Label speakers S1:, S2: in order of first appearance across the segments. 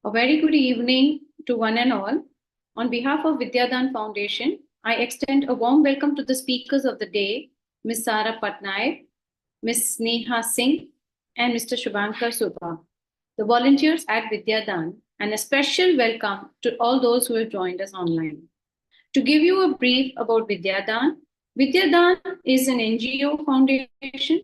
S1: A very good evening to one and all. On behalf of VidyaDaan Foundation, I extend a warm welcome to the speakers of the day, Ms. Sara Patnaik, Ms. Sneha Singh, and Mr. Shubhankar Subha, the volunteers at VidyaDaan, and a special welcome to all those who have joined us online. To give you a brief about VidyaDaan, VidyaDaan is an NGO foundation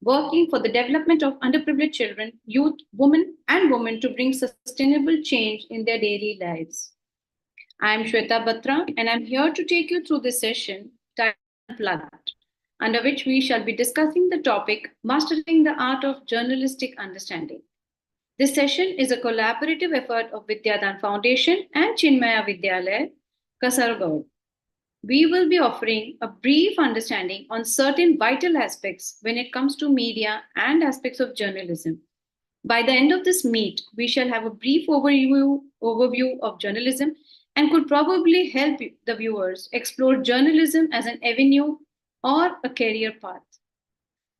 S1: working for the development of underprivileged children, youth, women to bring sustainable change in their daily lives. I am Shweta Batra and I'm here to take you through this session titled Unplugged, under which we shall be discussing the topic Mastering the Art of Journalistic Understanding. This session is a collaborative effort of VidyaDaan Foundation and Chinmaya Vidyalaya, Kasaragod. We will be offering a brief understanding on certain vital aspects when it comes to media and aspects of journalism. By the end of this meet, we shall have a brief overview of journalism and could probably help the viewers explore journalism as an avenue or a career path.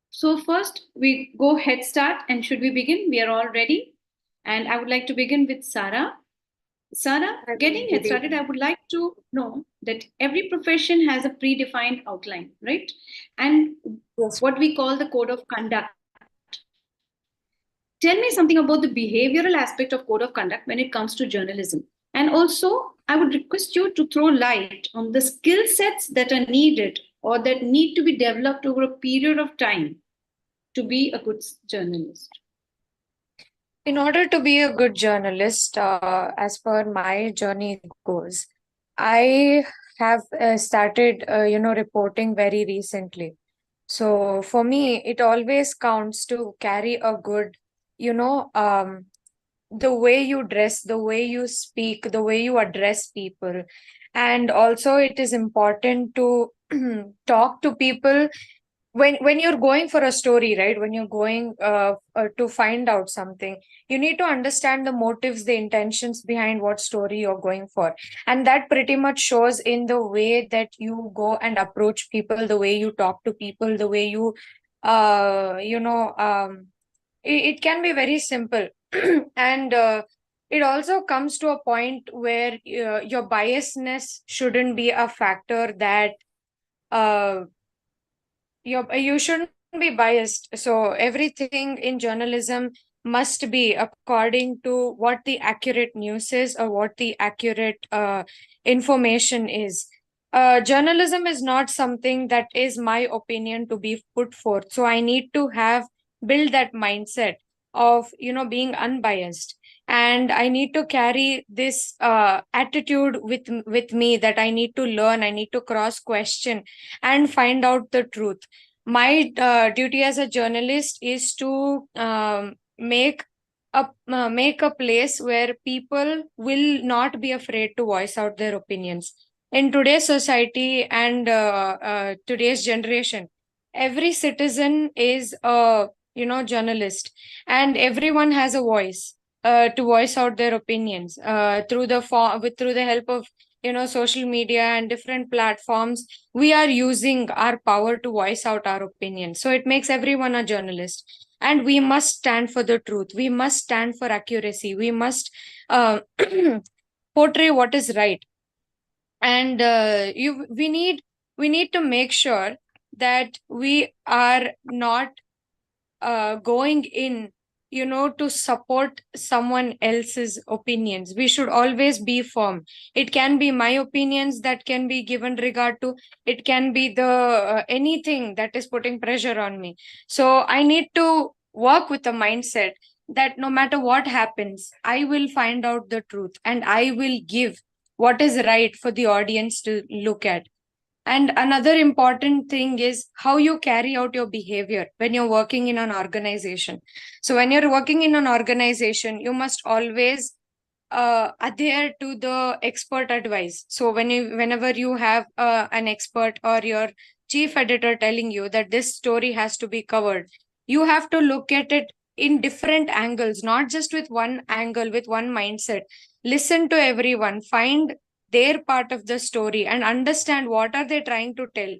S1: So first, we go head start, and should we begin? We are all ready. And I would like to begin with Sarah. Sarah, getting head started, I would like to know that every profession has a predefined outline, right? And
S2: Yes.
S1: what we call the code of conduct. Tell me something about the behavioral aspect of code of conduct when it comes to journalism. And also, I would request you to throw light on the skill sets that are needed or that need to be developed over a period of time to be a good journalist.
S2: In order to be a good journalist, as per my journey goes, I have started, reporting very recently. So for me, it always counts to carry a good, you know, um, the way you dress, the way you speak, the way you address people. And also, it is important to talk to people when you're going for a story, right? When you're going to find out something, you need to understand the motives, the intentions behind what story you're going for, and that pretty much shows in the way that you go and approach people, the way you talk to people, the way you uh you know um it can be very simple. And it also comes to a point where your biasness shouldn't be a factor that uh you shouldn't be biased. So everything in journalism must be according to what the accurate news is, or what the accurate information is. Journalism is not something that is my opinion to be put forth. So I need to have build that mindset of being unbiased, and I need to carry this attitude with me, that I need to learn, I need to cross question and find out the truth. My duty as a journalist is to make a place where people will not be afraid to voice out their opinions. In today's society and today's generation, every citizen is a journalist, and everyone has a voice to voice out their opinions through the help of social media and different platforms. We are using our power to voice out our opinions. So it makes everyone a journalist. And we must stand for the truth. We must stand for accuracy. We must portray what is right. And we need to make sure that we are not going in to support someone else's opinions. We should always be firm. It can be my opinions that can be given regard to. It can be the anything that is putting pressure on me. So I need to work with a mindset that no matter what happens, I will find out the truth, and I will give what is right for the audience to look at. And another important thing is how you carry out your behavior when you're working in an organization. So, when you're working in an organization, you must always adhere to the expert advice. So, whenever you have an expert or your chief editor telling you that this story has to be covered, you have to look at it in different angles, not just with one angle, with one mindset. Listen to everyone, find their part of the story and understand what are they trying to tell.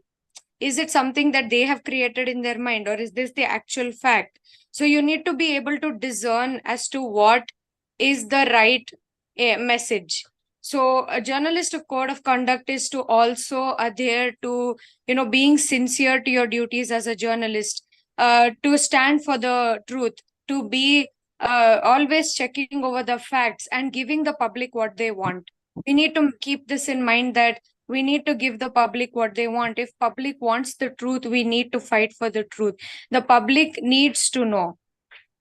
S2: Is it something that they have created in their mind, or is this the actual fact? So you need to be able to discern as to what is the right message. So a journalist code of conduct is to also adhere to, being sincere to your duties as a journalist, to stand for the truth, to be always checking over the facts and giving the public what they want. We need to keep this in mind, that we need to give the public what they want. If public wants the truth, we need to fight for the truth. The public needs to know,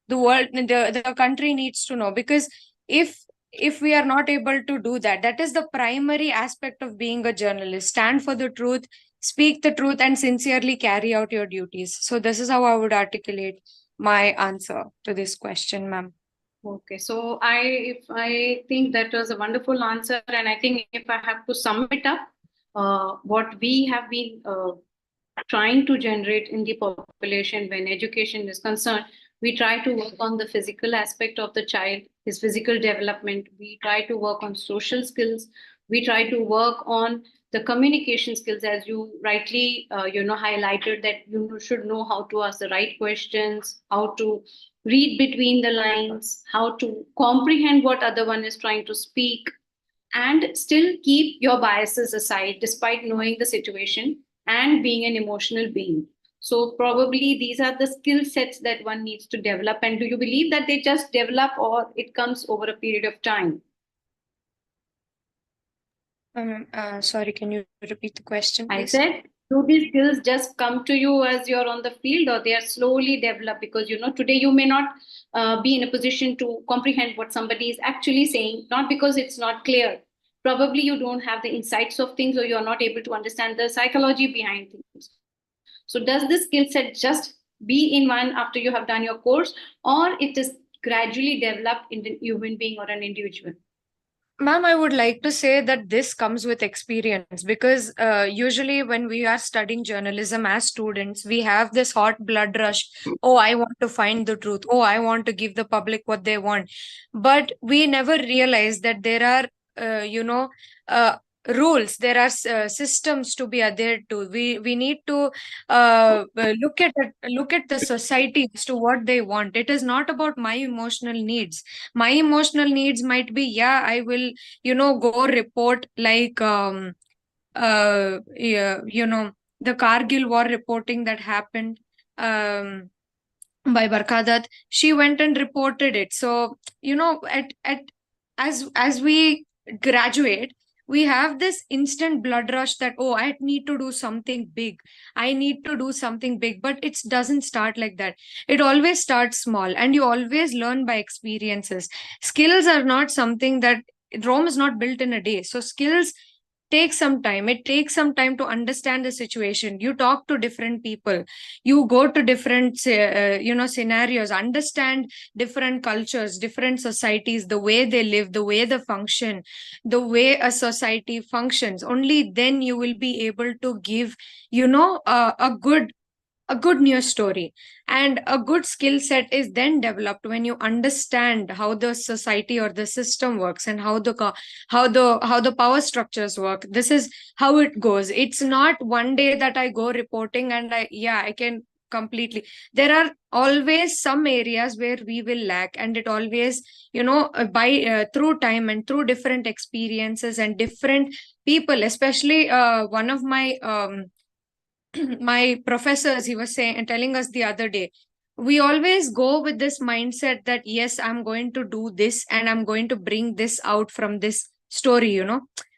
S2: the world, the country needs to know, because if if we are not able to do that, that is the primary aspect of being a journalist. Stand for the truth, speak the truth, and sincerely carry out your duties. So this is how I would articulate my answer to this question, ma'am.
S1: Okay, so I think that was a wonderful answer, and I think if I have to sum it up, what we have been trying to generate in the population when education is concerned, we try to work on the physical aspect of the child, his physical development. We try to work on social skills. We try to work on the communication skills, as you rightly highlighted, that you should know how to ask the right questions, how to read between the lines, how to comprehend what other one is trying to speak, and still keep your biases aside despite knowing the situation and being an emotional being. So probably these are the skill sets that one needs to develop. And do you believe that they just develop, or it comes over a period of time?
S2: Sorry, can you repeat the question,
S1: I
S2: please?
S1: said, do these skills just come to you as you're on the field, or they are slowly developed? Because today you may not be in a position to comprehend what somebody is actually saying, not because it's not clear. Probably you don't have the insights of things, or you're not able to understand the psychology behind things. So does this skill set just be in one after you have done your course, or it is gradually developed in the human being or an individual?
S2: Ma'am, I would like to say that this comes with experience, because usually when we are studying journalism as students, we have this hot blood rush. Oh, I want to find the truth. Oh, I want to give the public what they want. But we never realize that there are, uh, rules, there are systems to be adhered to. We need to look at the society as to what they want. It is not about my emotional needs. My emotional needs might be, yeah, I will, go report, like, yeah, the Kargil war reporting that happened, by Barkadat. She went and reported it. So, at as we graduate, we have this instant blood rush that, oh, I need to do something big. I need to do something big. But it doesn't start like that. It always starts small, and you always learn by experiences. Skills are not something that Rome is not built in a day. So skills take some time. It takes some time to understand the situation. You talk to different people, you go to different scenarios, understand different cultures, different societies, the way they live, the way they function, the way a society functions. Only then you will be able to give, a good news story. And a good skill set is then developed when you understand how the society or the system works, and how the power structures work. This is how it goes. It's not one day that I go reporting and I can completely. There are always some areas where we will lack, and it always, by through time and through different experiences and different people. Especially one of my my professors, he was saying and telling us the other day, we always go with this mindset that, yes, I'm going to do this and I'm going to bring this out from this story,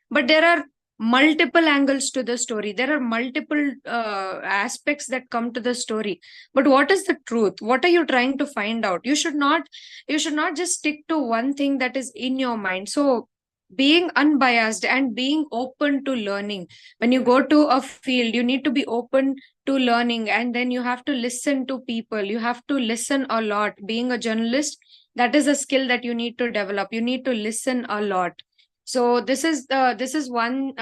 S2: but there are multiple angles to the story. There are multiple aspects that come to the story. But what is the truth? What are you trying to find out? You should not just stick to one thing that is in your mind. So being unbiased and being open to learning. When you go to a field, you need to be open to learning, and then you have to listen to people. You have to listen a lot. Being a journalist, that is a skill that you need to develop. You need to listen a lot. So this is one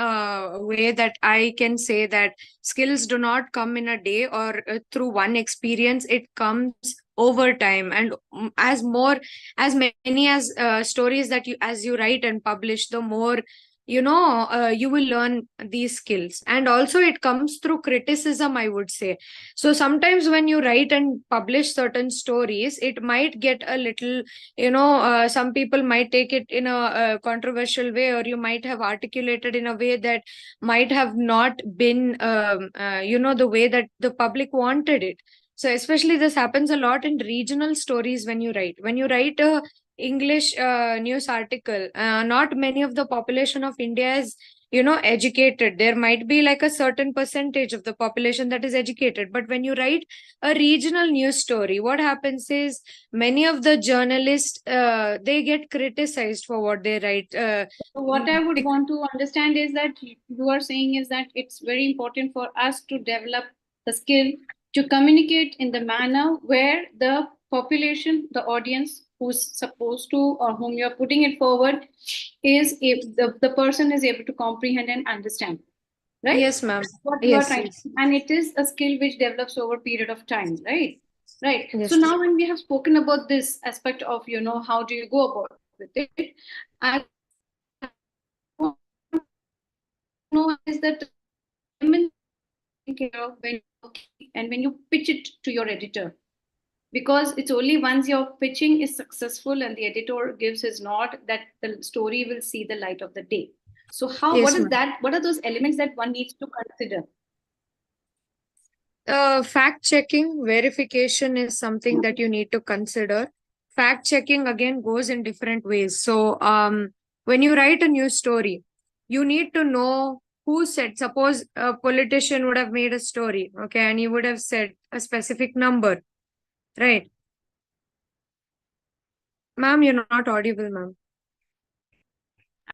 S2: way that I can say that skills do not come in a day or through one experience. It comes over time, and as many as stories that you write and publish, the more you will learn these skills. And also it comes through criticism, I would say. So sometimes when you write and publish certain stories, it might get a little, some people might take it in a controversial way, or you might have articulated in a way that might have not been the way that the public wanted it. So especially this happens a lot in regional stories. When you write a English news article, not many of the population of India is, educated. There might be like a certain percentage of the population that is educated. But when you write a regional news story, what happens is many of the journalists, they get criticized for what they write.
S1: So what I would want to understand is that you are saying is that it's very important for us to develop the skill to communicate in the manner where the population, the audience who's supposed to or whom you're putting it forward the person is able to comprehend and understand. Right?
S2: Yes, ma'am.
S1: What you are
S2: Yes,
S1: trying to,
S2: yes.
S1: and it is a skill which develops over a period of time, right? Right. So
S2: Yes.
S1: now when we have spoken about this aspect of, how do you go about with it, I want to know is that when and when you pitch it to your editor, because it's only once your pitching is successful and the editor gives his nod that the story will see the light of the day. So what
S2: Yes,
S1: is
S2: ma'am.
S1: that? What are those elements that one needs to consider?
S2: Fact checking, verification is something that you need to consider. Fact checking again goes in different ways. So, when you write a news story, you need to know who said. Suppose a politician would have made a story, okay, and he would have said a specific number, right? Ma'am, you're not audible, ma'am.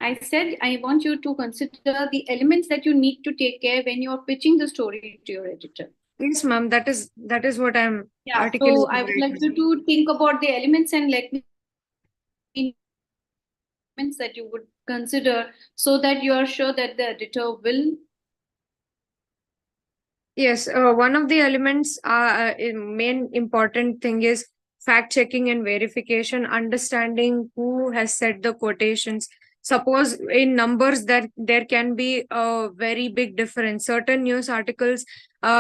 S1: I said I want you to consider the elements that you need to take care when you're pitching the story to your editor.
S2: Yes, ma'am. That is what I'm
S1: Yeah, so I
S2: articulating
S1: would
S2: right
S1: like
S2: now.
S1: you to think about the elements and let me elements that you would consider so that you are sure that the editor will.
S2: Yes, one of the elements, main important thing is fact checking and verification, understanding who has said the quotations. Suppose in numbers that there can be a very big difference. Certain news articles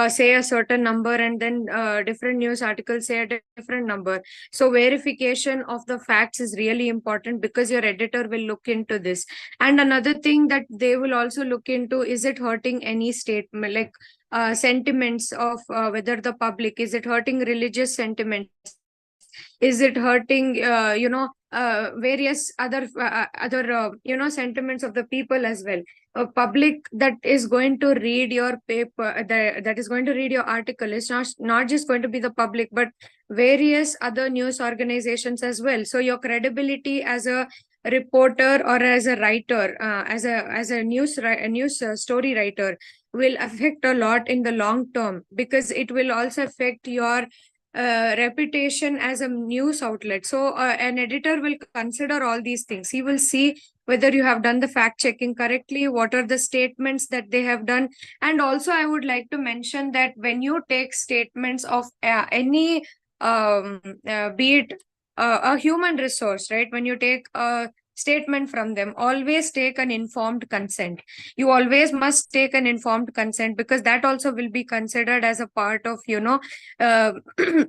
S2: say a certain number, and then different news articles say a different number. So verification of the facts is really important because your editor will look into this. And another thing that they will also look into, is it hurting any statement, like sentiments of whether the public, is it hurting religious sentiments, is it hurting various other sentiments of the people as well. A public that is going to read your paper, that is going to read your article, is not just going to be the public, but various other news organizations as well. So your credibility as a reporter or as a writer, as a news story writer, will affect a lot in the long term, because it will also affect your reputation as a news outlet. So an editor will consider all these things. He will see whether you have done the fact checking correctly, what are the statements that they have done. And also I would like to mention that when you take statements of any be it a human resource, right, when you take a statement from them, always take an informed consent. You always must take an informed consent, because that also will be considered as a part of uh,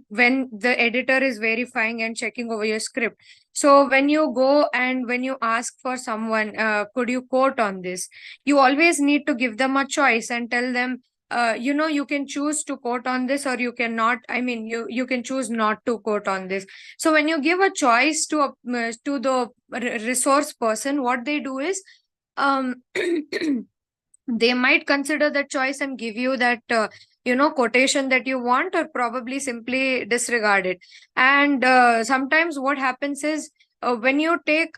S2: when the editor is verifying and checking over your script. So when you go and when you ask for someone, could you quote on this, you always need to give them a choice and tell them, you can choose to quote on this, or you cannot. I mean, you can choose not to quote on this. So when you give a choice to the resource person, what they do is, um they might consider that choice and give you that quotation that you want, or probably simply disregard it. And sometimes what happens is, when you take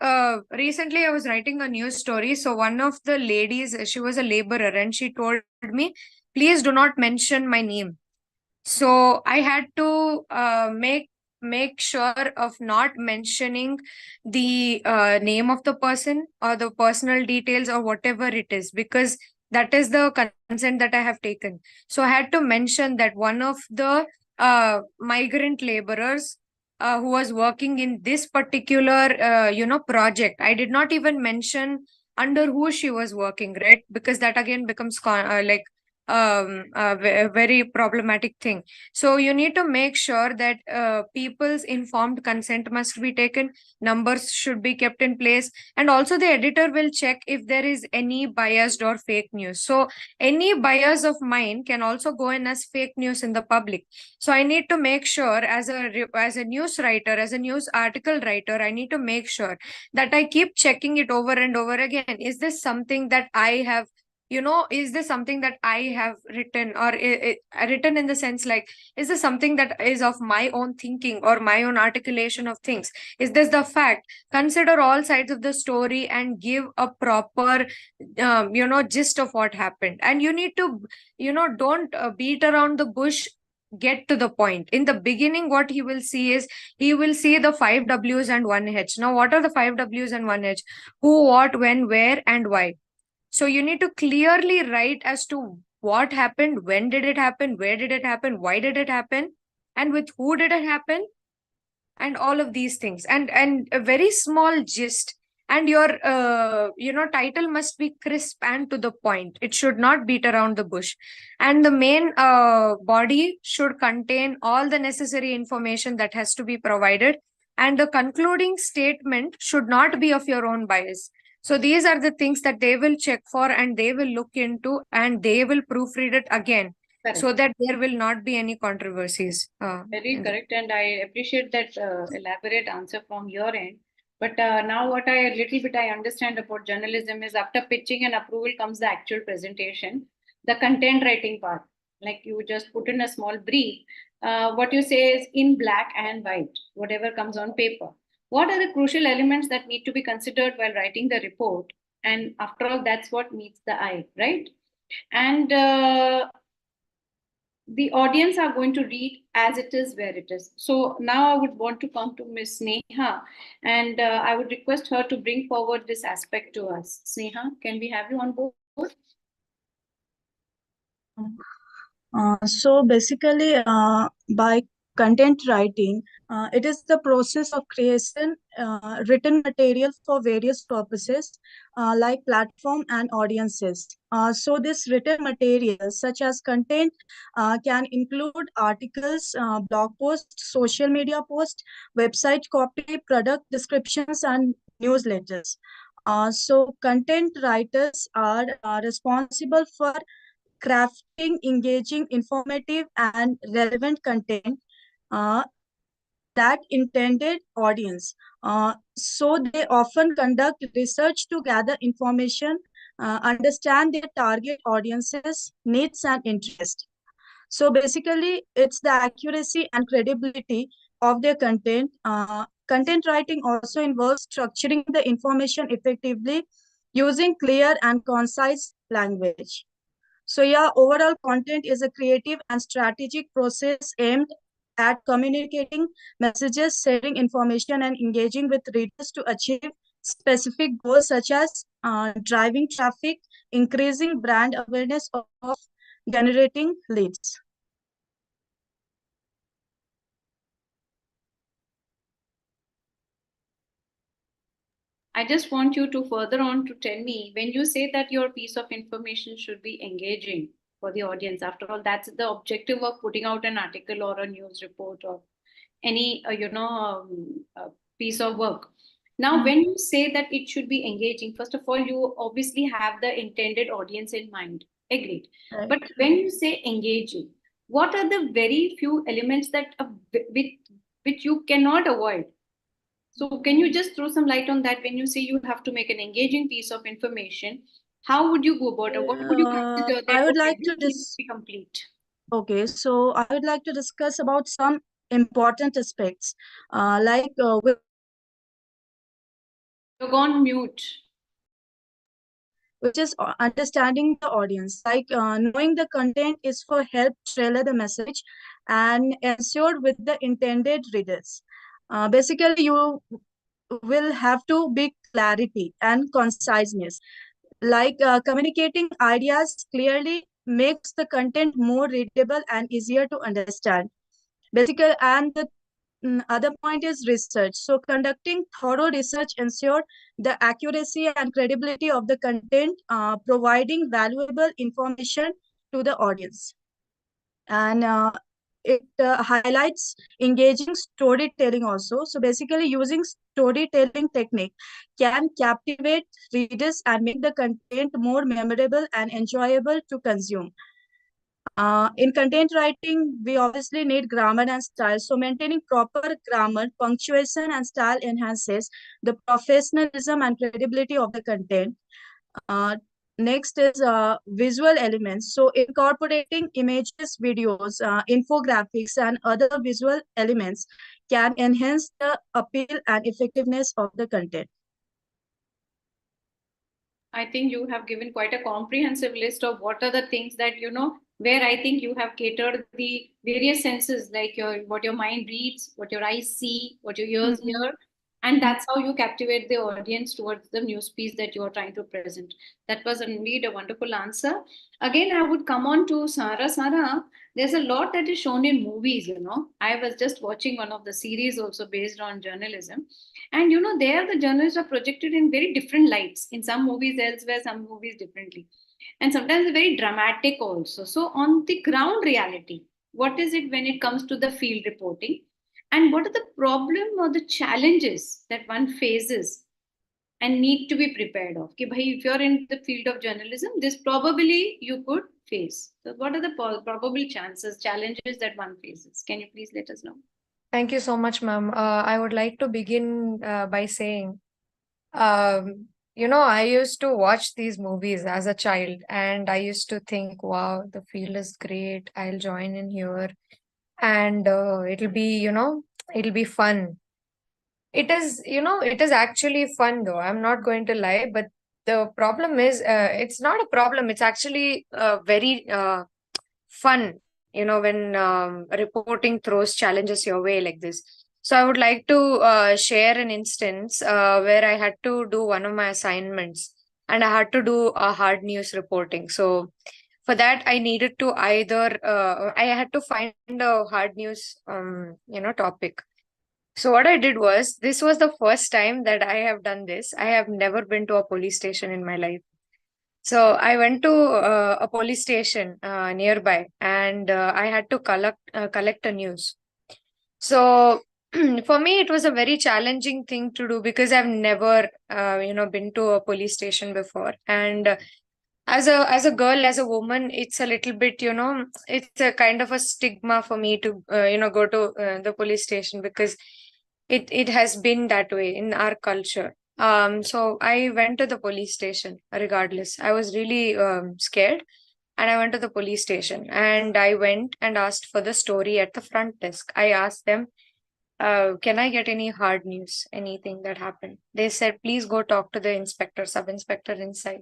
S2: recently I was writing a news story. So one of the ladies, she was a laborer, and she told me, please do not mention my name. So I had to make sure of not mentioning the name of the person or the personal details or whatever it is, because that is the consent that I have taken. So I had to mention that one of the migrant laborers who was working in this particular project. I did not even mention under who she was working, right? Because that again becomes a very problematic thing. So you need to make sure that people's informed consent must be taken, numbers should be kept in place, and also the editor will check if there is any biased or fake news. So any bias of mine can also go in as fake news in the public. So I need to make sure, as a news writer, as a news article writer, I need to make sure that I keep checking it over and over again. Is this something that I have, is this something that I have written, or written in the sense like, is this something that is of my own thinking or my own articulation of things? Is this the fact? Consider all sides of the story and give a proper, gist of what happened. And you need to, don't beat around the bush. Get to the point. In the beginning, what he will see is, he will see the 5 W's and 1 H. Now, what are the 5 W's and 1 H? Who, what, when, where, and why. So you need to clearly write as to what happened, when did it happen, where did it happen, why did it happen, and with who did it happen, and all of these things. And a very small gist. And your title must be crisp and to the point. It should not beat around the bush. And the main body should contain all the necessary information that has to be provided, and the concluding statement should not be of your own bias. So these are the things that they will check for, and they will look into, and they will proofread it again.
S1: Correct.
S2: So that there will not be any controversies.
S1: Very correct, and I appreciate that elaborate answer from your end. But now what I little bit I understand about journalism is, after pitching and approval comes the actual presentation, the content writing part. Like you just put in a small brief. What you say is in black and white, whatever comes on paper. What are the crucial elements that need to be considered while writing the report? And after all, that's what meets the eye, right? And the audience are going to read as it is, where it is. So now I would want to come to Ms. Sneha, and I would request her to bring forward this aspect to us. Sneha, can we have you on board?
S3: So basically, by content writing, it is the process of creation written material for various purposes, like platform and audiences. So this written material, such as content, can include articles, blog posts, social media posts, website copy, product descriptions, and newsletters. So content writers are responsible for crafting engaging, informative, and relevant content uh, that intended audience. So they often conduct research to gather information, understand their target audiences, needs, and interests. So basically, it's the accuracy and credibility of their content. Content writing also involves structuring the information effectively using clear and concise language. So yeah, overall content is a creative and strategic process aimed at communicating messages, sharing information, and engaging with readers to achieve specific goals such as driving traffic, increasing brand awareness, of generating leads.
S1: I just want you to further on to tell me, when you say that your piece of information should be engaging for the audience, after all, that's the objective of putting out an article or a news report or any, piece of work. Now, when you say that it should be engaging, first of all, you obviously have the intended audience in mind. Agreed.
S3: Right.
S1: But when you say engaging, what are the very few elements that which you cannot avoid? So can you just throw some light on that? When you say you have to make an engaging piece of information, how would you go about it? What would you consider that,
S3: I would
S1: okay,
S3: like to
S1: this needs to be complete?
S3: Okay, so I would like to discuss about some important aspects, which
S1: You're gone mute.
S3: is understanding the audience, knowing the content is for help tailor the message and ensure with the intended readers. Basically, you will have to be clarity and conciseness. Communicating ideas clearly makes the content more readable and easier to understand. Basically, and the other point is research. So conducting thorough research ensure the accuracy and credibility of the content, providing valuable information to the audience. And it highlights engaging storytelling also. So basically using storytelling technique can captivate readers and make the content more memorable and enjoyable to consume. In content writing, we obviously need grammar and style. So maintaining proper grammar, punctuation, and style enhances the professionalism and credibility of the content. Uh, Next is visual elements. So incorporating images, videos, infographics, and other visual elements can enhance the appeal and effectiveness of the content.
S1: I think you have given quite a comprehensive list of what are the things that, where I think you have catered the various senses, like what your mind reads, what your eyes see, what your ears hear, and that's how you captivate the audience towards the news piece that you are trying to present. That was indeed a wonderful answer. Again, I would come on to Sara. Sara, there's a lot that is shown in movies. I was just watching one of the series also based on journalism, and there the journalists are projected in very different lights. In some movies elsewhere, some movies differently. And sometimes very dramatic also. So on the ground reality, what is it when it comes to the field reporting? And what are the problem or the challenges that one faces and need to be prepared of? Ki bhai, if you're in the field of journalism, this probably you could face. So what are the probable chances, challenges that one faces? Can you please let us know?
S2: Thank you so much, ma'am. I would like to begin by saying, I used to watch these movies as a child, and I used to think, wow, the field is great. I'll join in here, and it'll be fun. It is actually fun, though. I'm not going to lie, but the problem is, it's not a problem. It's actually very fun, when reporting throws challenges your way like this. So I would like to share an instance where I had to do one of my assignments and I had to do a hard news reporting. So for that, I needed to I had to find a hard news, topic. So what I did was, this was the first time that I have done this. I have never been to a police station in my life. So I went to a police station nearby, and I had to collect a news. So for me, it was a very challenging thing to do because I've never, been to a police station before. And as a girl, as a woman, it's a little bit, it's a kind of a stigma for me to, go to the police station, because it has been that way in our culture. So I went to the police station regardless. I was really scared, and I went to the police station, and I went and asked for the story at the front desk. I asked them, can I get any hard news, anything that happened? They said, please go talk to the inspector, sub-inspector inside.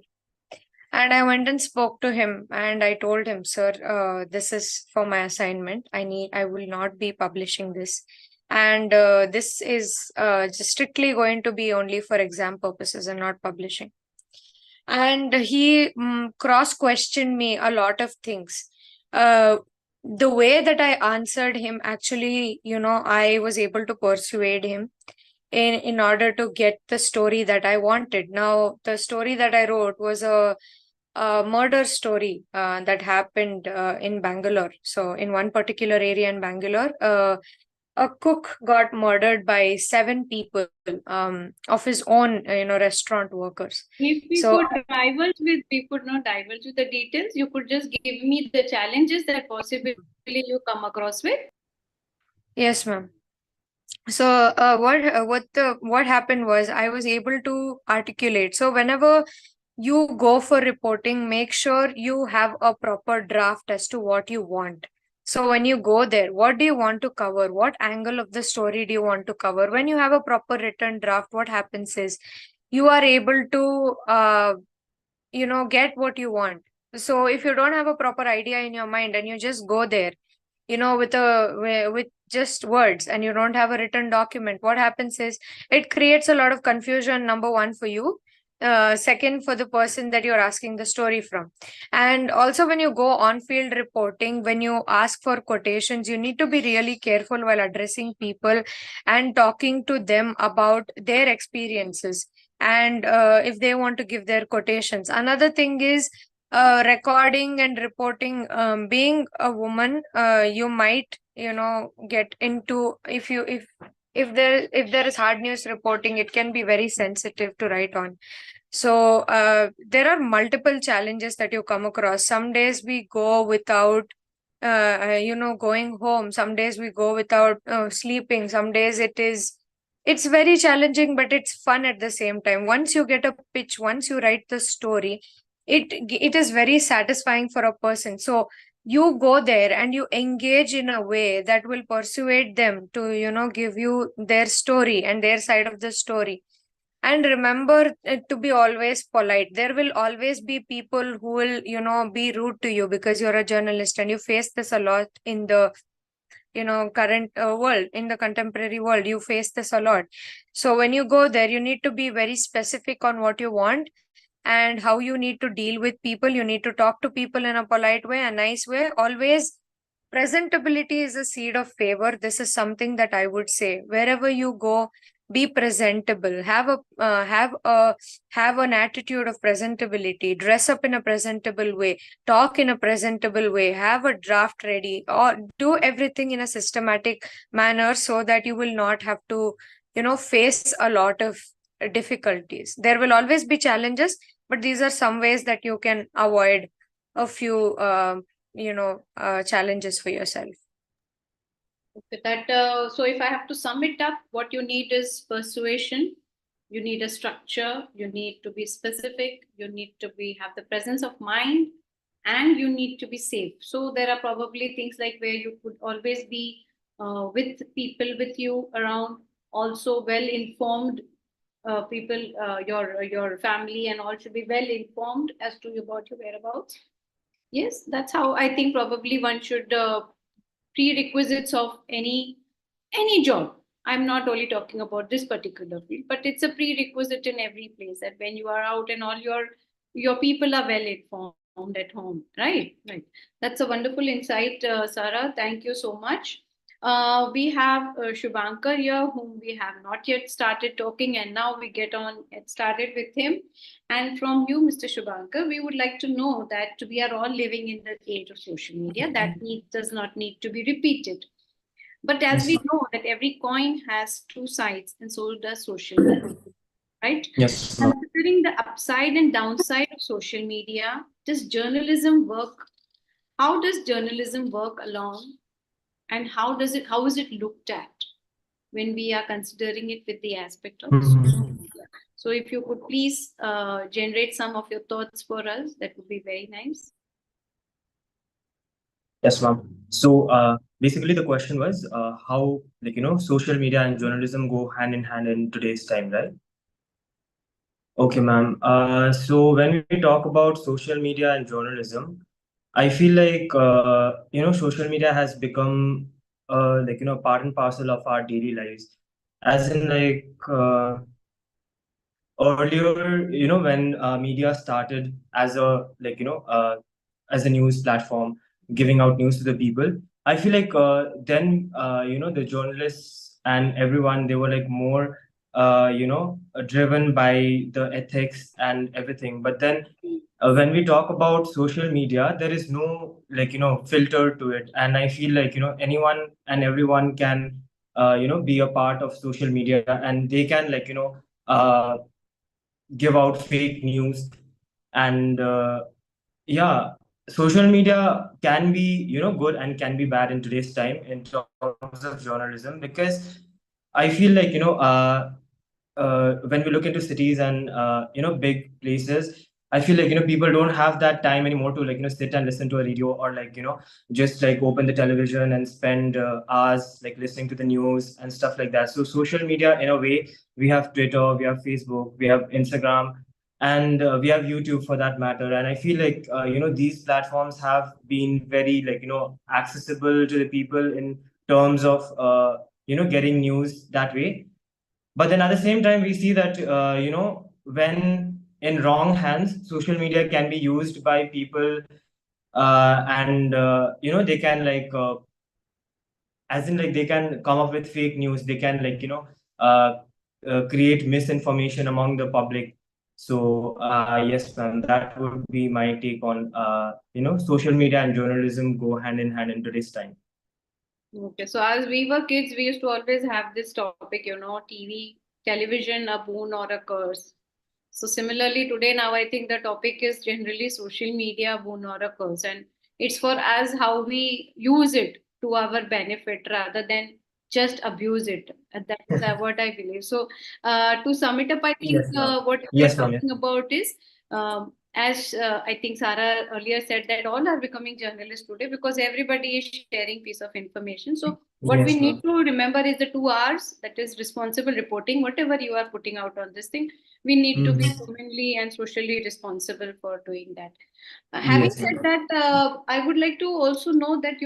S2: And I went and spoke to him, and I told him, sir, this is for my assignment. I will not be publishing this. And this is just strictly going to be only for exam purposes and not publishing. And he cross-questioned me a lot of things. The way that I answered him, actually, I was able to persuade him in order to get the story that I wanted. Now, the story that I wrote was a murder story that happened in Bangalore. So in one particular area in Bangalore, a cook got murdered by 7 people of his own, restaurant workers.
S1: If we could not divulge with the details, you could just give me the challenges that possibly you come across with.
S2: Yes, ma'am. So what happened was, I was able to articulate. So whenever you go for reporting, make sure you have a proper draft as to what you want. So when you go there, what do you want to cover? What angle of the story do you want to cover? When you have a proper written draft, what happens is you are able to, get what you want. So if you don't have a proper idea in your mind and you just go there, with just words, and you don't have a written document, what happens is it creates a lot of confusion, number one, for you. second for the person that you're asking the story from. And also, when you go on field reporting, when you ask for quotations, you need to be really careful while addressing people and talking to them about their experiences, and if they want to give their quotations. Another thing is recording and reporting. Being a woman, you might, get into, if there is hard news reporting, it can be very sensitive to write on. So there are multiple challenges that you come across. Some days we go without going home. Some days we go without sleeping. Some days it's very challenging, but it's fun at the same time. Once you get a pitch, once you write the story, it is very satisfying for a person. So you go there and you engage in a way that will persuade them to give you their story and their side of the story. And remember to be always polite. There will always be people who will be rude to you, because you're a journalist, and you face this a lot in the current world. In the contemporary world, you face this a lot. So when you go there, you need to be very specific on what you want and how you need to deal with people. You need to talk to people in a polite way, a nice way. Always, presentability is a seed of favor. This is something that I would say. Wherever you go, be presentable. Have an attitude of presentability. Dress up in a presentable way. Talk in a presentable way. Have a draft ready, or do everything in a systematic manner, so that you will not have to face a lot of difficulties. There will always be challenges, but these are some ways that you can avoid a few challenges for yourself.
S1: Okay, so if I have to sum it up, what you need is persuasion. You need a structure. You need to be specific. You need to have the presence of mind, and you need to be safe. So there are probably things like where you could always be with people with you around, also well informed people, your family and all should be well informed as to about your whereabouts. Yes, that's how I think probably one should prerequisites of any job. I'm not only talking about this particular field, but it's a prerequisite in every place, that when you are out and all your people are well informed at home, right? Right. That's a wonderful insight, Sarah. Thank you so much. We have Shubhankar here, whom we have not yet started talking, and now we get started with him. And from you, Mr. Shubhankar, we would like to know that we are all living in the age of social media. That does not need to be repeated. But as we know that every coin has two sides, and so does social media, right?
S4: Yes.
S1: Considering the upside and downside of social media, does journalism work? How does journalism work along? And how is it looked at when we are considering it with the aspect of social media? So if you could please generate some of your thoughts for us, that would be very nice.
S4: Yes, ma'am. So basically the question was how social media and journalism go hand in hand in today's time, right? Okay, ma'am. So when we talk about social media and journalism, I feel like social media has become part and parcel of our daily lives. As in earlier, when media started as a news platform, giving out news to the people, I feel like then the journalists and everyone, they were like more driven by the ethics and everything. But then when we talk about social media, there is no filter to it, and I feel like anyone and everyone can be a part of social media, and they can give out fake news. And yeah, social media can be good and can be bad in today's time in terms of journalism, because I feel like when we look into cities and big places, I feel like people don't have that time anymore to sit and listen to a radio, or just open the television and spend hours listening to the news and stuff like that. So social media, in a way, we have Twitter, we have Facebook, we have Instagram, and we have YouTube for that matter. And I feel like these platforms have been very accessible to the people in terms of getting news that way. But then at the same time, we see that when in wrong hands, social media can be used by people, and they can as in they can come up with fake news. They can uh, create misinformation among the public. So yes, ma'am, that would be my take on social media and journalism go hand in hand in today's time.
S1: Okay, so as we were kids, we used to always have this topic, TV, television, a boon or a curse. So similarly, today now I think the topic is generally social media, boon or a curse, and it's for us how we use it to our benefit rather than just abuse it. And that is what I believe. So to sum it up, I think
S4: Yes, ma'am.
S1: what we are
S4: Yes, ma'am.
S1: talking about is as I think Sarah earlier said that all are becoming journalists today because everybody is sharing piece of information. So what
S4: Yes,
S1: we
S4: ma'am.
S1: need to remember is the 2 R's, that is responsible reporting. Whatever you are putting out on this thing, we need to be humanly and socially responsible for doing that. Having
S4: Yes,
S1: said
S4: ma'am.
S1: that, I would like to also know that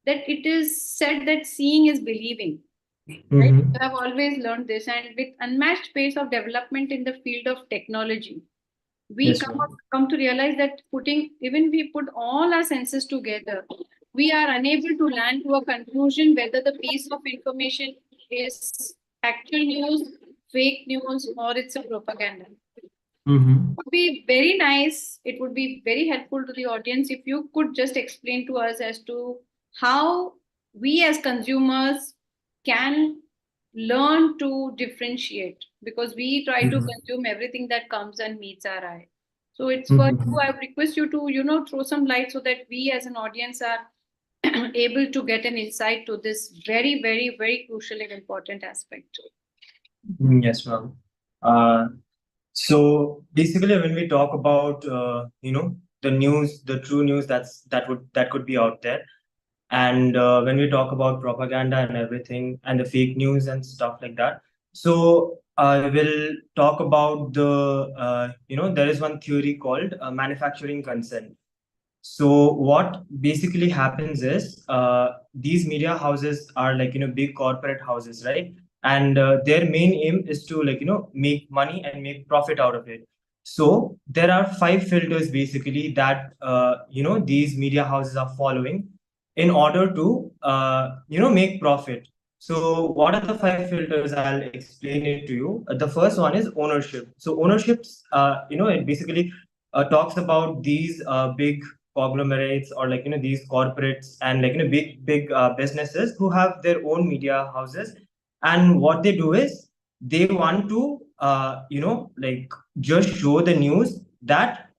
S1: that it is said that seeing is believing. Right?
S4: Mm-hmm.
S1: You have always learned this, and with unmatched pace of development in the field of technology, we
S4: Yes, ma'am.
S1: come to realize that even we put all our senses together, we are unable to land to a conclusion whether the piece of information is actual news, fake news, or it's a propaganda.
S4: Mm-hmm.
S1: Would be very nice. It would be very helpful to the audience if you could just explain to us as to how we as consumers can learn to differentiate, because we try to consume everything that comes and meets our eye. So it's for you. I request you to throw some light so that we as an audience are able to get an insight to this very, very, very crucial and important aspect.
S4: Yes, ma'am. Uh, so basically, when we talk about the news, the true news that could be out there, and when we talk about propaganda and everything, and the fake news and stuff like that, so I will talk about there is one theory called manufacturing consent. So what basically happens is these media houses are big corporate houses, right? And their main aim is to make money and make profit out of it. So there are five filters basically that these media houses are following in order to make profit. So what are the five filters? I'll explain it to you. The first one is ownership. So ownerships, it basically talks about these big conglomerates or these corporates and big businesses who have their own media houses, and what they do is they want to just show the news that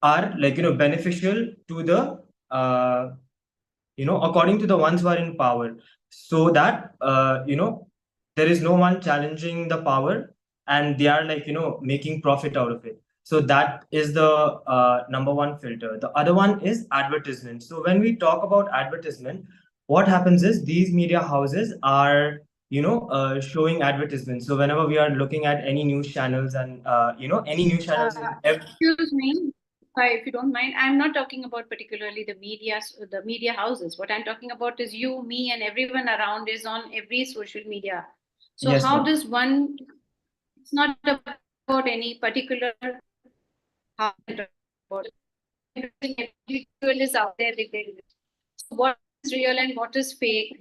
S4: are beneficial to the according to the ones who are in power, so that there is no one challenging the power, and they are making profit out of it. So that is the number one filter. The other one is advertisement. So when we talk about advertisement, what happens is these media houses are showing advertisements. So whenever we are looking at any news channels and any news channels in
S1: Excuse me, if you don't mind, I'm not talking about particularly the media houses. What I'm talking about is you, me, and everyone around is on every social media. So
S4: Yes,
S1: how
S4: ma'am.
S1: does one? It's not about any particular how about every individual is out there with their. So what is real and what is fake?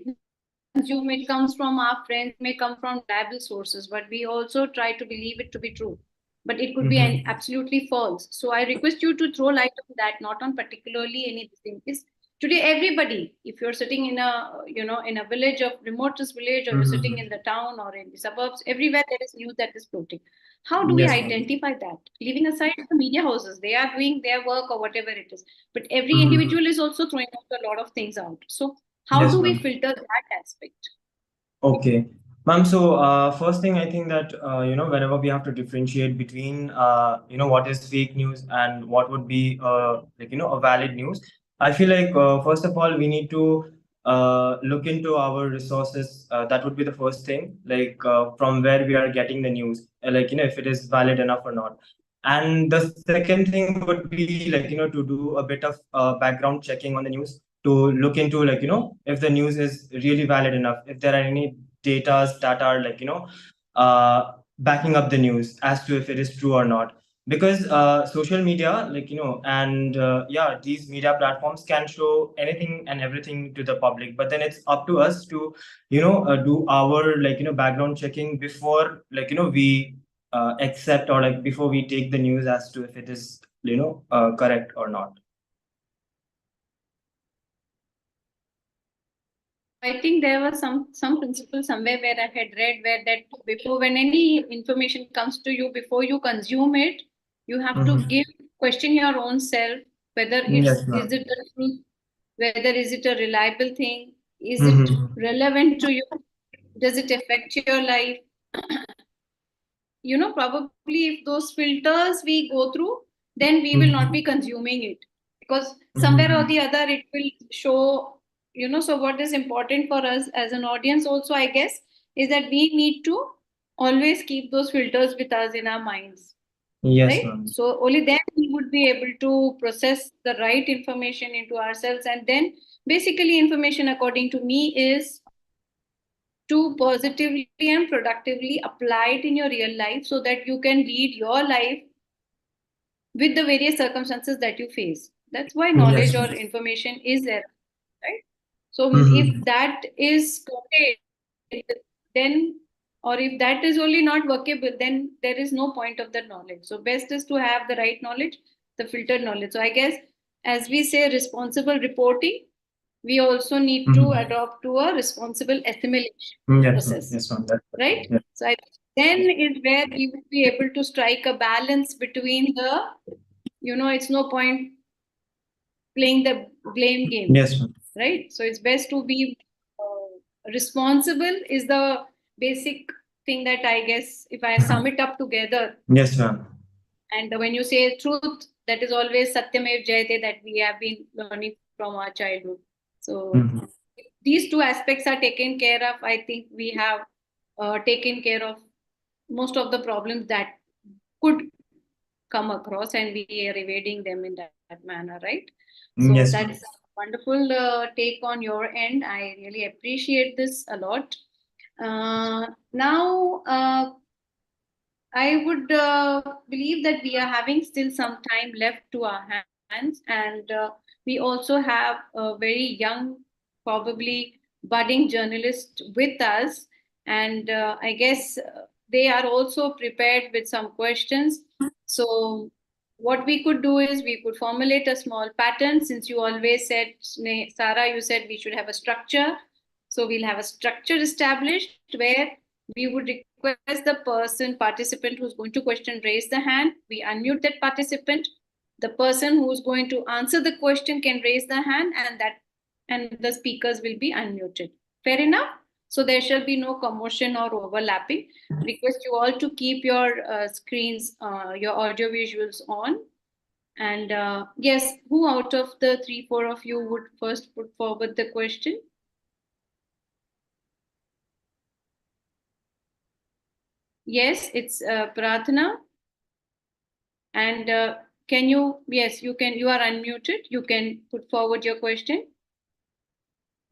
S1: Consume it comes from our friends, may come from reliable sources, but we also try to believe it to be true. But it could be an absolutely false. So I request you to throw light on that, not on particularly anything. Is today everybody, if you're sitting in a in a village of remotest village, or you're sitting in the town or in the suburbs, everywhere there is news that is floating. How do we
S4: Yes, ma'am.
S1: identify that? Leaving aside the media houses, they are doing their work or whatever it is, but every individual is also throwing out a lot of things out. So how
S4: Yes,
S1: do we
S4: ma'am.
S1: filter that aspect?
S4: Okay, ma'am. So, first thing I think that whenever we have to differentiate between what is fake news and what would be a valid news, I feel like first of all we need to look into our resources. That would be the first thing, from where we are getting the news, if it is valid enough or not. And the second thing would be to do a bit of background checking on the news, to look into if the news is really valid enough, if there are any datas that are backing up the news as to if it is true or not. Because social media, and these media platforms can show anything and everything to the public, but then it's up to us to do our background checking before we accept, or before we take the news as to if it is correct or not.
S1: I think there was some principle somewhere where I had read where that before, when any information comes to you, before you consume it, you have to question your own self whether
S4: Yes, ma'am.
S1: is it the truth, whether is it a reliable thing, is it relevant to you, does it affect your life? Probably if those filters we go through, then we will not be consuming it, because somewhere or the other it will show. So what is important for us as an audience also, I guess, is that we need to always keep those filters with us in our minds.
S4: Yes,
S1: right?
S4: ma'am.
S1: So only then we would be able to process the right information into ourselves. And then basically information, according to me, is to positively and productively apply it in your real life so that you can lead your life with the various circumstances that you face. That's why knowledge or information is there, right? So if that is contained, then, or if that is only not workable, then there is no point of that knowledge. So best is to have the right knowledge, the filtered knowledge. So I guess, as we say, responsible reporting, we also need to adopt to a responsible assimilation process.
S4: Yes, ma'am. That's
S1: right?
S4: Yeah.
S1: So then is where we would be able to strike a balance between the, it's no point playing the blame game.
S4: Yes, ma'am.
S1: Right? So it's best to be responsible is the basic thing that I guess, if I sum it up together.
S4: Yes, ma'am.
S1: And when you say truth, that is always Satyamev Jayate, that we have been learning from our childhood. So these two aspects are taken care of. I think we have taken care of most of the problems that could come across, and we are evading them in that manner, right? So
S4: Yes,
S1: that's a wonderful take on your end. I really appreciate this a lot. Now, I would believe that we are having still some time left to our hands, and we also have a very young, probably budding journalist with us, and I guess they are also prepared with some questions. So, what we could do is we could formulate a small pattern. Since you always said, Sarah, you said we should have a structure. So we'll have a structure established where we would request the participant who's going to question, raise the hand. We unmute that participant. The person who's going to answer the question can raise the hand, and the speakers will be unmuted. Fair enough? So there shall be no commotion or overlapping. Request you all to keep your screens, your audio visuals on. And yes, who out of the 3-4 of you would first put forward the question? Yes, it's Pratna. And can you, yes, you can, you are unmuted. You can put forward your question.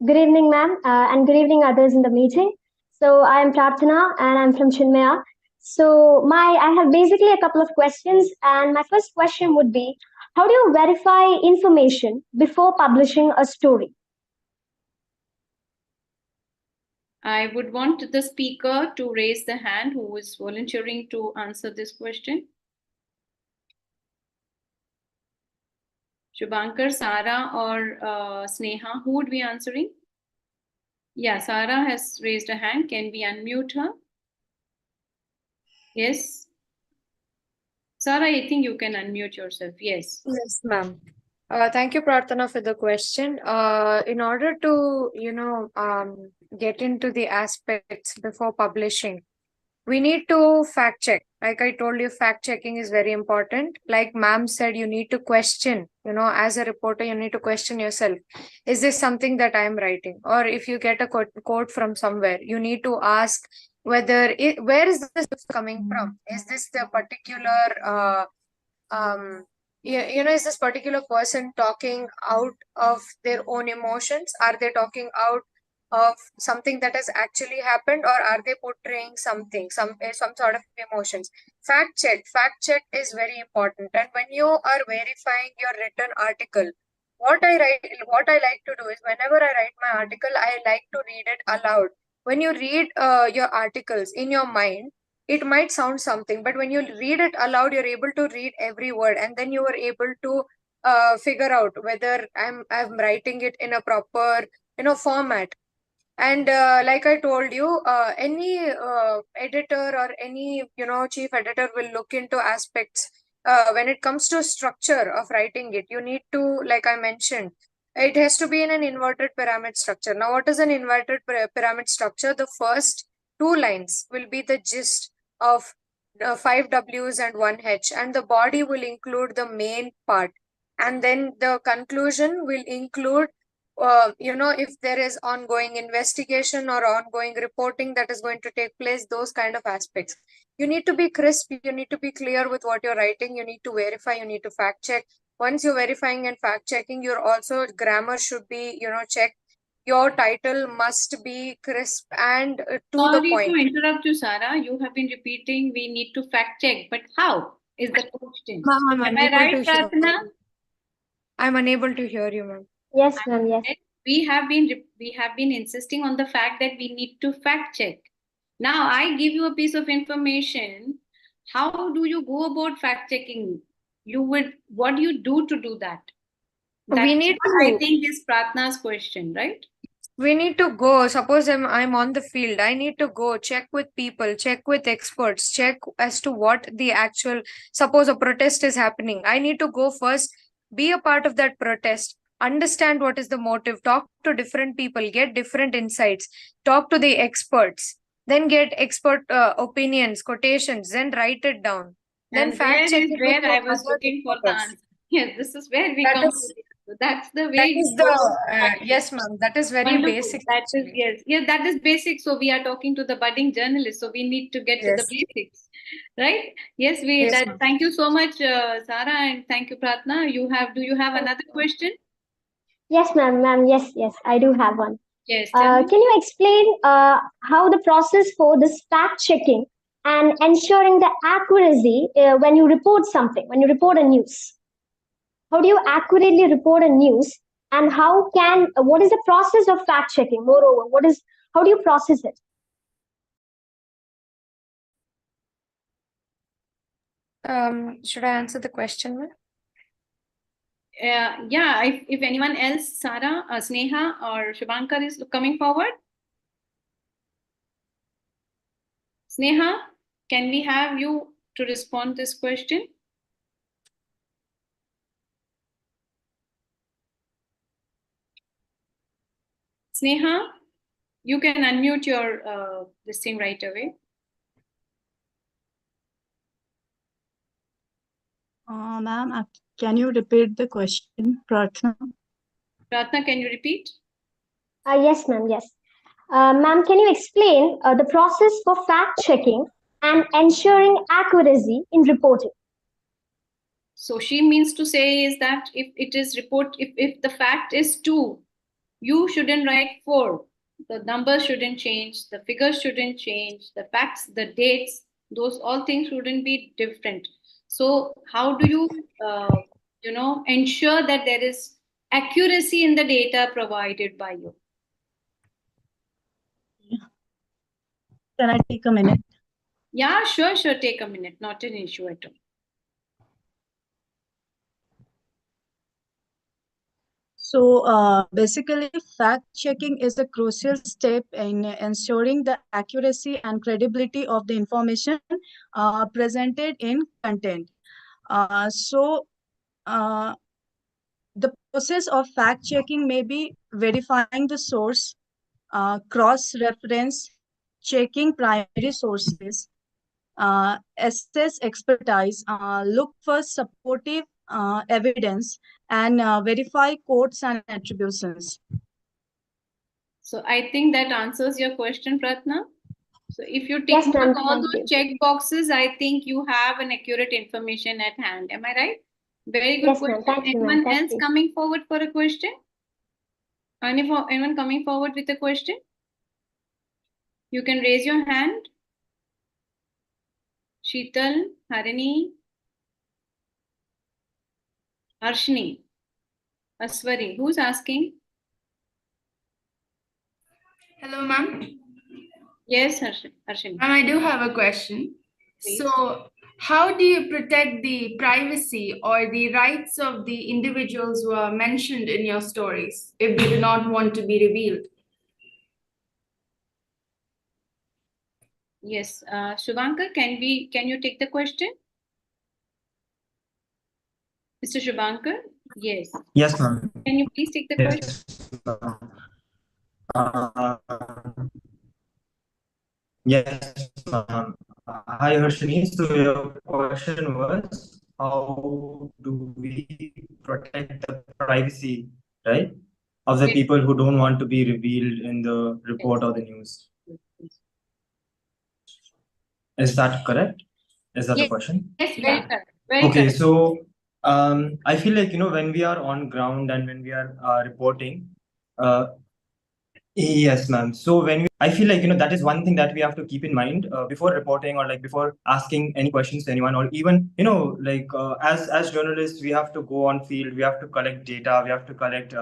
S5: Good evening, ma'am, and good evening, others in the meeting. So I am Prarthana, and I'm from Chinmaya. So I have basically a couple of questions, and my first question would be, how do you verify information before publishing a story?
S1: I would want the speaker to raise the hand who is volunteering to answer this question. Shubhankar, Sarah, or Sneha, who would be answering? Yeah, Sarah has raised a hand. Can we unmute her? Yes. Sarah, I think you can unmute yourself. Yes.
S2: Yes, ma'am. Thank you, Prarthana, for the question. In order to, get into the aspects before publishing, we need to fact check. Like I told you, fact checking is very important. Like ma'am said, you need to question, as a reporter, you need to question yourself. Is this something that I'm writing? Or if you get a quote from somewhere, you need to ask whether where is this coming from? Is this the particular, is this particular person talking out of their own emotions? Are they talking out of something that has actually happened, or are they portraying something, some sort of emotions? Fact check is very important. And when you are verifying your written article, what I like to do is, whenever I write my article, I like to read it aloud. When you read your articles in your mind, it might sound something, but when you read it aloud, you're able to read every word, and then you are able to figure out whether I'm writing it in a proper format. And like I told you, any editor or any chief editor will look into aspects when it comes to structure of writing it. You need to, like I mentioned, it has to be in an inverted pyramid structure. Now, what is an inverted pyramid structure? The first two lines will be the gist of 5 W's and 1 H, and the body will include the main part, and then the conclusion will include if there is ongoing investigation or ongoing reporting that is going to take place, those kind of aspects. You need to be crisp, you need to be clear with what you're writing, you need to verify, you need to fact check. Once you're verifying and fact checking, your also grammar should be, checked. Your title must be crisp and to the point.
S1: Sorry to interrupt you, Sarah. You have been repeating we need to fact check, but how is the question?
S2: Ma'am,
S1: Am I right, Pratna?
S2: I'm unable to hear you, ma'am.
S5: Yes, ma'am. Yes.
S1: We have been insisting on the fact that we need to fact check. Now I give you a piece of information. How do you go about fact checking? What do you do to do that?
S2: We need to.
S1: I think is Pratna's question, right?
S2: We need to go. Suppose I'm on the field. I need to go check with people, check with experts, check as to what the actual. Suppose a protest is happening. I need to go first, be a part of that protest, understand what is the motive, talk to different people, get different insights, talk to the experts, then get expert opinions, quotations, then write it down. Then fact check.
S1: Where I was looking for the answer. Yes, this is where we come to. That's the way.
S2: That is the yes, ma'am. That is very
S1: wonderful.
S2: basic.
S1: That is yes, that is basic. So we are talking to the budding journalist. So we need to get to the basics, right? Yes, thank you so much, Sarah, and thank you, Pratna. Do you have another question?
S5: Yes, ma'am. Yes, I do have one.
S1: Yes.
S5: Can you explain how the process for this fact checking and ensuring the accuracy when you report something, when you report a news? How do you accurately report a news, and what is the process of fact checking? Moreover, how do you process it?
S2: Should I answer the question, ma'am?
S1: Yeah, if anyone else, Sarah, Sneha, or Shubhankar is coming forward. Sneha, can we have you to respond to this question? Sneha, you can unmute your this thing right away.
S3: Ma'am, can you repeat the question, Pratna?
S1: Pratna, can you repeat?
S5: Yes, ma'am. Yes. Ma'am, can you explain the process for fact checking and ensuring accuracy in reporting?
S1: So she means to say is that if the fact is 2, you shouldn't write 4. The numbers shouldn't change, the figures shouldn't change, the facts, the dates, those all things shouldn't be different. So how do you, ensure that there is accuracy in the data provided by you?
S3: Can I take a minute?
S1: Yeah, sure. Take a minute. Not an issue at all.
S3: So basically, fact checking is a crucial step in ensuring the accuracy and credibility of the information presented in content. The process of fact checking may be verifying the source, cross-reference, checking primary sources, assess expertise, look for supportive evidence, and verify quotes and attributions.
S1: So I think that answers your question, Pratna. So if you tick all those check boxes, I think you have an accurate information at hand. Am I right? Very good question. Anyone else coming forward for a question? Anyone coming forward with a question? You can raise your hand. Sheetal, Harini, Arshini, Aswari. Who's asking?
S6: Hello, ma'am.
S1: Yes, Arshini.
S6: Ma'am, I do have a question.
S1: Please.
S6: So, how do you protect the privacy or the rights of the individuals who are mentioned in your stories if they do not want to be revealed?
S1: Yes, Shubhankar, can you take the question? Mr. Shubhankar? Yes.
S4: Yes, ma'am.
S1: Can you please take the question?
S4: Yes, ma'am. Yes, ma'am. Hi, Harshini. So your question was, how do we protect the privacy, right, of the
S1: Yes.
S4: people who don't want to be revealed in the report or the news? Is that correct? Is that the question?
S6: Yes,
S1: Very
S6: ma'am.
S1: correct. Very
S4: Okay,
S1: correct.
S4: so I feel like, when we are on ground and when we are reporting, yes, ma'am. So I feel like, that is one thing that we have to keep in mind before reporting, or like before asking any questions to anyone, or even, like as journalists, we have to go on field, we have to collect data, we have to collect,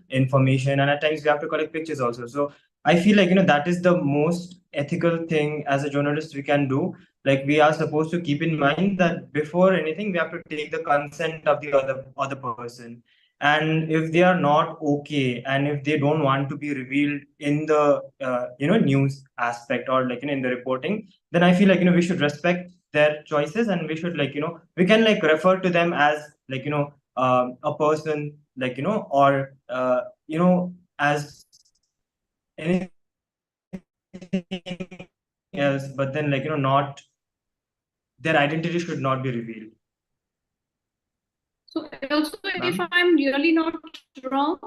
S4: information, and at times we have to collect pictures also. So I feel like, that is the most ethical thing as a journalist we can do. Like, we are supposed to keep in mind that before anything, we have to take the consent of the other person. And if they are not okay, and if they don't want to be revealed in the news aspect, or like, in the reporting, then I feel like, we should respect their choices, and we should, like, we can like refer to them as, like, a person, like, or as anything else, but then, like, not, their identity should not be revealed.
S1: So also, if
S4: Ma'am?
S1: I'm really not wrong,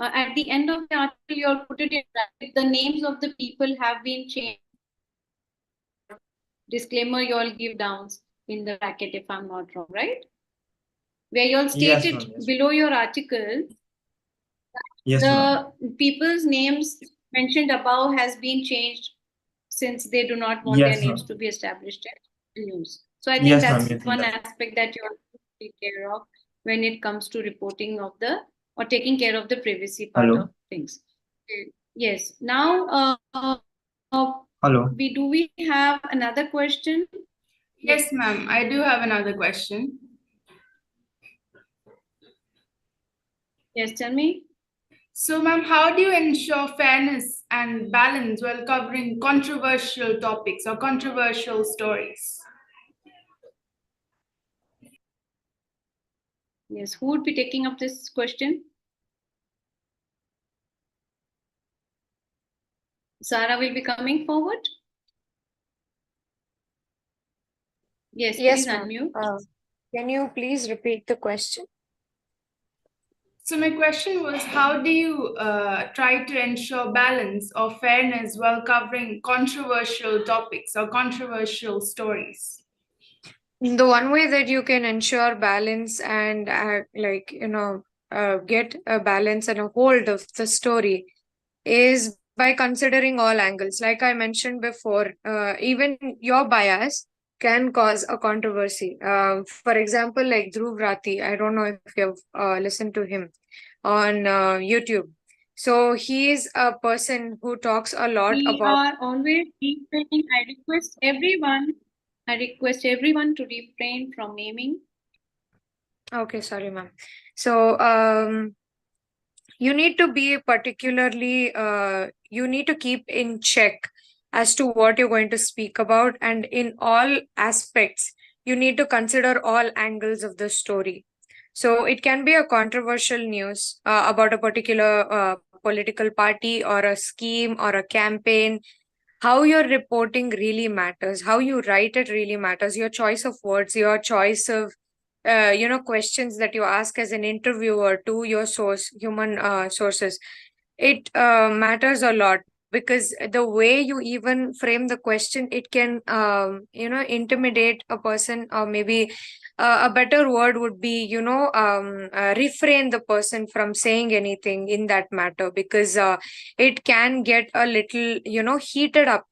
S1: at the end of the article, you all put it in bracket, the names of the people have been changed. Disclaimer, you all give downs in the bracket, if I'm not wrong, right? Where you all
S4: Yes,
S1: stated
S4: ma'am. Yes.
S1: below your article,
S4: Yes, ma'am.
S1: the people's names mentioned above has been changed since they do not want their
S4: Yes,
S1: names
S4: ma'am.
S1: to be established in news. So I think
S4: Yes, ma'am.
S1: that's
S4: Yes,
S1: one
S4: yes.
S1: aspect that you all take care of when it comes to reporting of the, or taking care of the privacy part
S4: Hello?
S1: of things. Yes. Now,
S4: Hello.
S1: we have another question?
S6: Yes, ma'am. I do have another question.
S1: Yes, tell me.
S6: So, ma'am, how do you ensure fairness and balance while covering controversial topics or controversial stories?
S1: Yes, who would be taking up this question? Sarah will be coming forward. Yes,
S2: Yes,
S1: please
S2: ma'am.
S1: unmute.
S2: Can you please repeat the question?
S6: So my question was, how do you try to ensure balance or fairness while covering controversial topics or controversial stories?
S2: The one way that you can ensure balance and get a balance and a hold of the story is by considering all angles. Like I mentioned before, even your bias can cause a controversy. For example, like Dhruv Rathi, I don't know if you've listened to him on YouTube. So he is a person who talks a lot
S1: We
S2: about.
S1: are always refraining. I request everyone to refrain from naming.
S2: Okay, sorry, ma'am. So you need to be particularly, you need to keep in check as to what you're going to speak about, and in all aspects, you need to consider all angles of the story. So it can be a controversial news about a particular political party or a scheme or a campaign. How you're reporting really matters. How you write it really matters. Your choice of words, your choice of questions that you ask as an interviewer to your human sources, it matters a lot, because the way you even frame the question, it can intimidate a person, or maybe a better word would be, refrain the person from saying anything in that matter, because it can get a little, heated up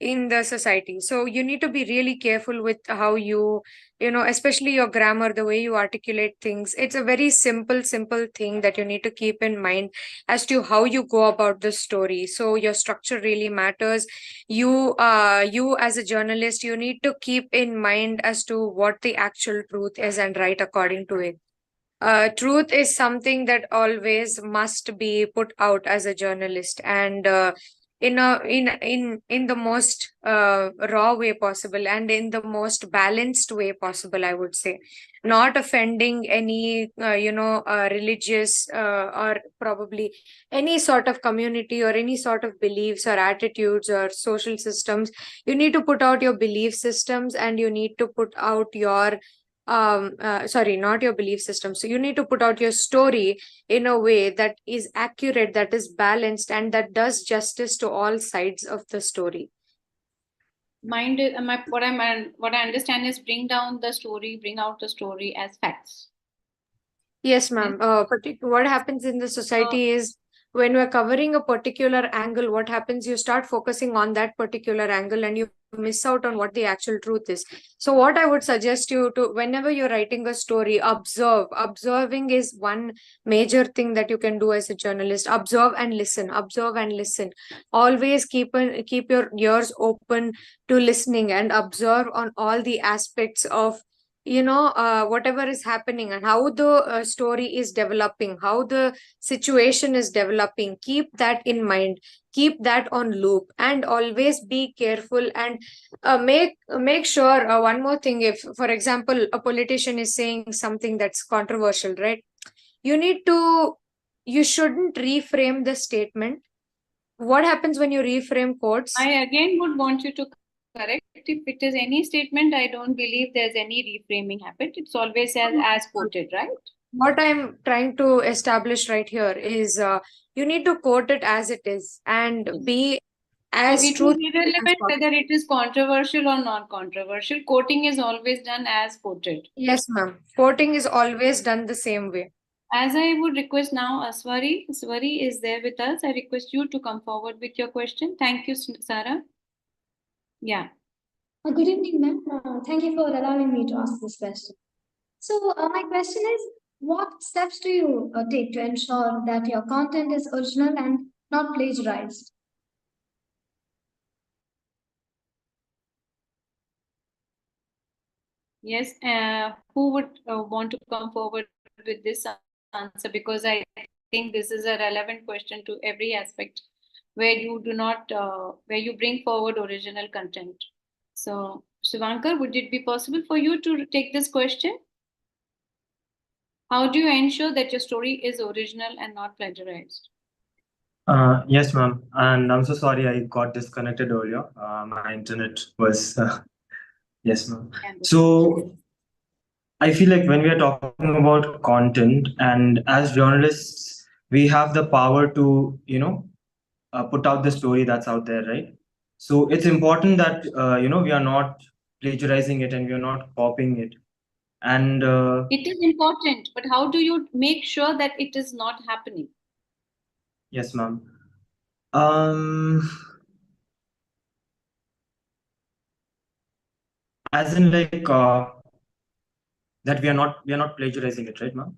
S2: in the society. So you need to be really careful with how especially your grammar, the way you articulate things. It's a very simple thing that you need to keep in mind as to how you go about the story. So your structure really matters. You as a journalist, you need to keep in mind as to what the actual truth is and write according to it. Truth is something that always must be put out as a journalist, and in the most raw way possible, and in the most balanced way possible, I would say, not offending any religious or probably any sort of community or any sort of beliefs or attitudes or social systems. You need to put out your belief systems, and you need to put out your sorry, not your belief system. So you need to put out your story in a way that is accurate, that is balanced, and that does justice to all sides of the story.
S1: What I understand is bring out the story as facts.
S2: Yes, ma'am. What happens in the society is, when we're covering a particular angle, what happens, you start focusing on that particular angle and you miss out on what the actual truth is. So what I would suggest you to, whenever you're writing a story, observing is one major thing that you can do as a journalist. Observe and listen. Always keep your ears open to listening and observe on all the aspects of whatever is happening, and how the story is developing, how the situation is developing. Keep that in mind, keep that on loop, and always be careful, and make sure, one more thing, if for example a politician is saying something that's controversial, right, you shouldn't reframe the statement. What happens when you reframe quotes?
S1: I again would want you to correct. If it is any statement, I don't believe there's any reframing happen. It's always as quoted, right?
S2: What I'm trying to establish right here is, you need to quote it as it is and be as
S1: So it
S2: true
S1: is irrelevant whether it is controversial or non-controversial. Quoting is always done as quoted.
S2: Yes, ma'am. Quoting is always done the same way.
S1: As I would request now, Aswari is there with us. I request you to come forward with your question. Thank you, Sarah. Yeah.
S7: Good evening, ma'am. Thank you for allowing me to ask this question. So, my question is, what steps do you take to ensure that your content is original and not plagiarized?
S1: Yes. Who would want to come forward with this answer? Because I think this is a relevant question to every aspect where you do not, where you bring forward original content. So, Shivankar, would it be possible for you to take this question? How do you ensure that your story is original and not plagiarized?
S4: Yes, ma'am. And I'm so sorry I got disconnected earlier. My internet was, yes, ma'am. So I feel like when we are talking about content, and as journalists, we have the power to, put out the story that's out there, right? So it's important that, we are not plagiarizing it and we are not copying it. And
S1: it is important, but how do you make sure that it is not happening?
S4: Yes, ma'am. As in like that we are not plagiarizing it, right, ma'am?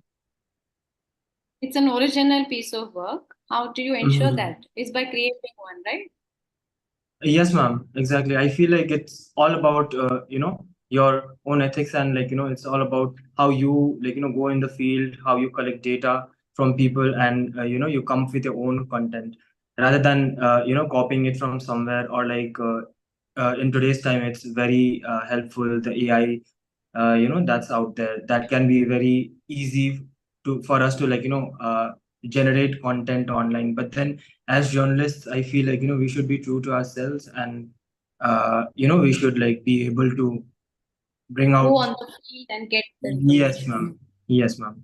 S1: It's an original piece of work. How do you ensure that? Is by creating one, right?
S4: Yes, ma'am. Exactly. I feel like it's all about your own ethics, and it's all about how you go in the field, how you collect data from people, and you come up with your own content rather than copying it from somewhere, or in today's time it's very helpful, the AI that's out there, that can be very easy for us to generate content online. But then as journalists, I feel like we should be true to ourselves, and we should be able to bring out,
S1: go on the field and get the
S4: information. Yes, ma'am.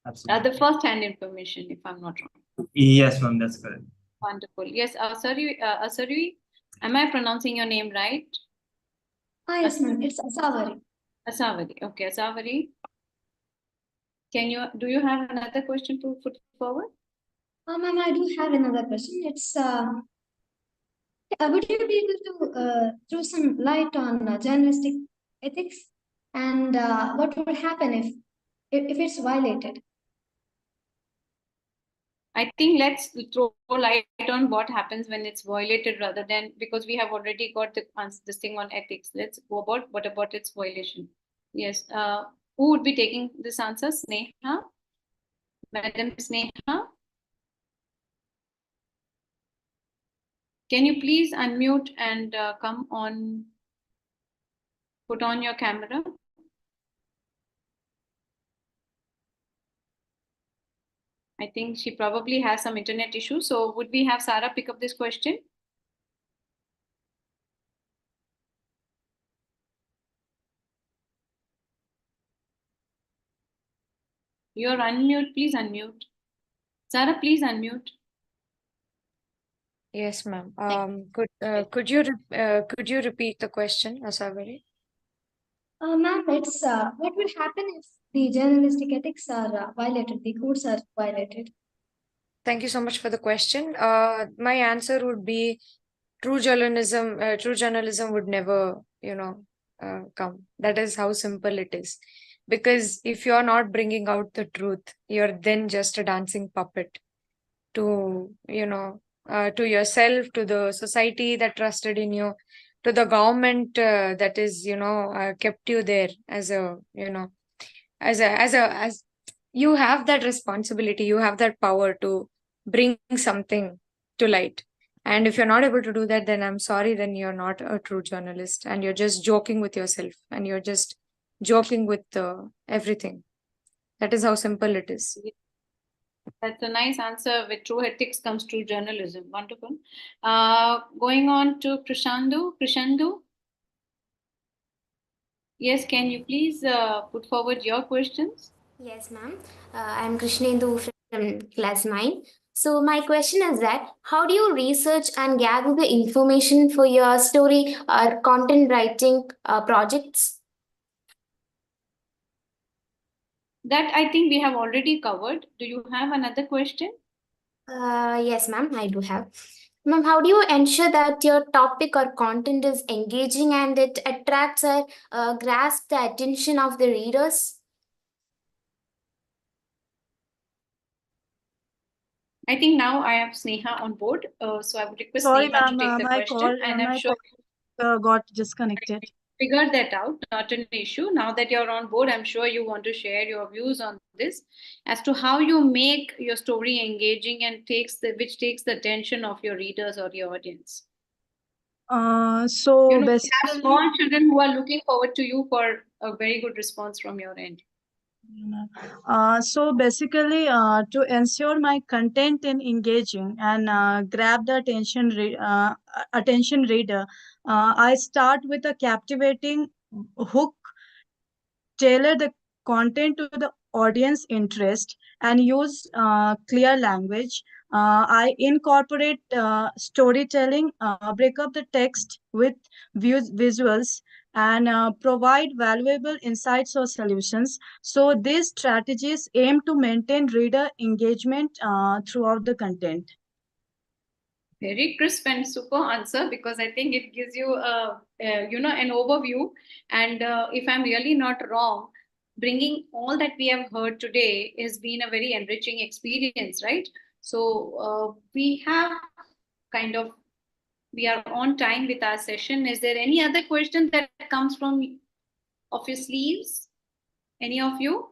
S4: Absolutely.
S1: The first hand information, if I'm not wrong.
S4: Yes, ma'am, that's correct.
S1: Wonderful. Yes, Asari, am I pronouncing your name right?
S7: Yes, ma'am. It's Asawari.
S1: Asavari. Okay, Asavari. Do you have another question to put forward?
S7: Ma'am, I do have another question. It's would you be able to throw some light on journalistic ethics and what would happen if it's violated?
S1: I think let's throw light on what happens when it's violated rather than, because we have already got this thing on ethics. Let's go about what about its violation. Yes. Who would be taking this answer? Sneha? Madam Sneha? Can you please unmute and come on, put on your camera? I think she probably has some internet issue. So would we have Sarah pick up this question? You're unmute. Please unmute. Sarah, please unmute.
S2: Yes, ma'am. Could you repeat the question, Asavari?
S7: Ma'am, it's what will happen if the journalistic ethics are violated, the codes are violated?
S2: Thank you so much for the question. My answer would be true journalism would never, come. That is how simple it is. Because if you're not bringing out the truth, you're then just a dancing puppet to, to yourself, to the society that trusted in you, to the government that is, kept you there as a, as you have that responsibility, you have that power to bring something to light. And if you're not able to do that, then I'm sorry, then you're not a true journalist and you're just joking with yourself and you're just joking with everything. That is how simple it is.
S1: That's a nice answer. With true ethics comes true journalism. Wonderful. Going on to Krishandu. Krishandu? Yes, can you please put forward your questions?
S8: Yes, ma'am. I'm Krishnendu from class 9. So my question is that how do you research and gather the information for your story or content writing projects?
S1: That I think we have already covered. Do you have another question?
S8: Yes, ma'am, I do have. Ma'am, how do you ensure that your topic or content is engaging and it attracts or grasps the attention of the readers?
S1: I think now I have Sneha on board. So I would request
S3: Sorry,
S1: Sneha to
S3: ma'am,
S1: take the
S3: my
S1: question.
S3: call,
S1: And I'm
S3: my
S1: sure
S3: call got disconnected.
S1: figured that out, not an issue. Now that you're on board, I'm sure you want to share your views on this as to how you make your story engaging and which takes the attention of your readers or your audience.
S3: So
S1: You have
S3: basically,
S1: small children who are looking forward to you for a very good response from your end.
S3: So basically, to ensure my content in engaging and grab the attention reader, I start with a captivating hook, tailor the content to the audience interest, and use clear language. I incorporate storytelling, break up the text with visuals, and provide valuable insights or solutions. So these strategies aim to maintain reader engagement throughout the content.
S1: Very crisp and super answer, because I think it gives you an overview. And if I'm really not wrong, bringing all that we have heard today has been a very enriching experience, right? So we are on time with our session. Is there any other question that comes from of your sleeves? Any of you?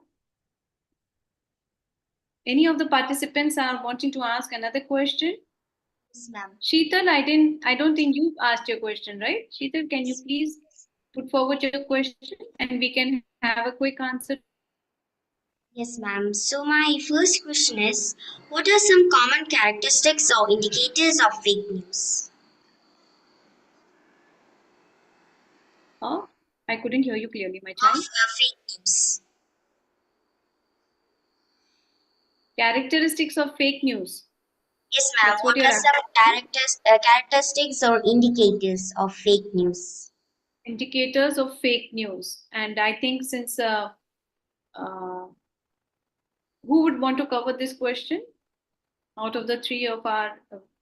S1: Any of the participants are wanting to ask another question?
S8: Yes, ma'am.
S1: Sheetal, I don't think you've asked your question, right? Sheetal, can you please put forward your question and we can have a quick answer?
S9: Yes, ma'am. So my first question is, what are some common characteristics or indicators of fake news?
S1: Oh, I couldn't hear you clearly, my
S9: Of
S1: child.
S9: fake news.
S1: Characteristics of fake news.
S9: Yes, ma'am.
S1: That's
S9: What
S1: what
S9: are
S1: you're
S9: some characteristics or indicators of fake news?
S1: indicators of fake news. And I think since who would want to cover this question out of the three of our,